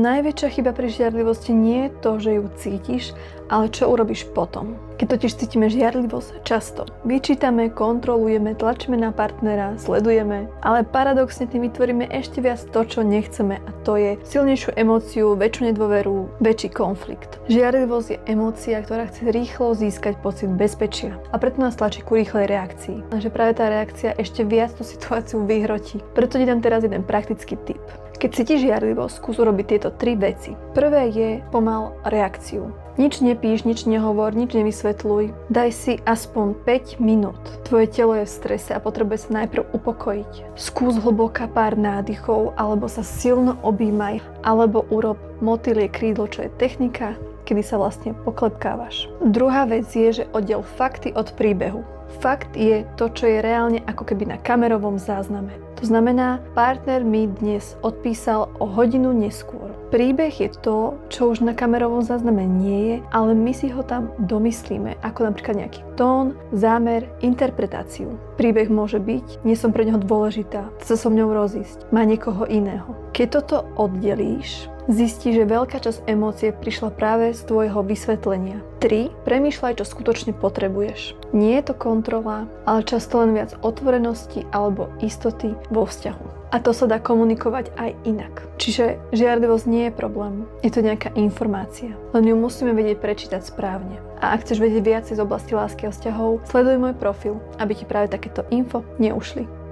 Najväčšia chyba pri žiarlivosti nie je to, že ju cítiš, ale čo urobíš potom. Keď totiž cítime žiarlivosť, často vyčítame, kontrolujeme, tlačíme na partnera, sledujeme, ale paradoxne tým vytvoríme ešte viac to, čo nechceme, a to je silnejšiu emóciu, väčšiu nedôveru, väčší konflikt. Žiarlivosť je emócia, ktorá chce rýchlo získať pocit bezpečia a preto nás tlačí ku rýchlej reakcii. Lenže práve tá reakcia ešte viac tú situáciu vyhrotí. Preto ti dám teraz jeden praktický tip. Keď cítiš žiarlivosť, skús urobiť tieto 3 veci. Prvé je pomal reakciu. Nič nepíš, nič nehovor, nič nevysvetľuj. Daj si aspoň 5 minút. Tvoje telo je v strese a potrebuje sa najprv upokojiť. Skús hlboká pár nádychov, alebo sa silno objímaj, alebo urob motýlie krídlo, čo je technika, kedy sa vlastne poklepkávaš. Druhá vec je, že oddel fakty od príbehu. Fakt je to, čo je reálne ako keby na kamerovom zázname. To znamená, partner mi dnes odpísal o hodinu neskôr. Príbeh je to, čo už na kamerovom zázname nie je, ale my si ho tam domyslíme, ako napríklad nejaký tón, zámer, interpretáciu. Príbeh môže byť, nie som pre neho dôležitá, chce so mňou rozísť, má niekoho iného. Keď toto oddelíš, zistíš, že veľká časť emócie prišla práve z tvojho vysvetlenia. 3. Premýšľaj, čo skutočne potrebuješ. Nie je to kontrola, ale často len viac otvorenosti alebo istoty vo vzťahu. A to sa dá komunikovať aj inak. Čiže žiarlivosť nie je problém, je to nejaká informácia. Len ju musíme vedieť prečítať správne. A ak chceš vedieť viac z oblasti lásky a vzťahov, sleduj môj profil, aby ti práve takéto info neušli.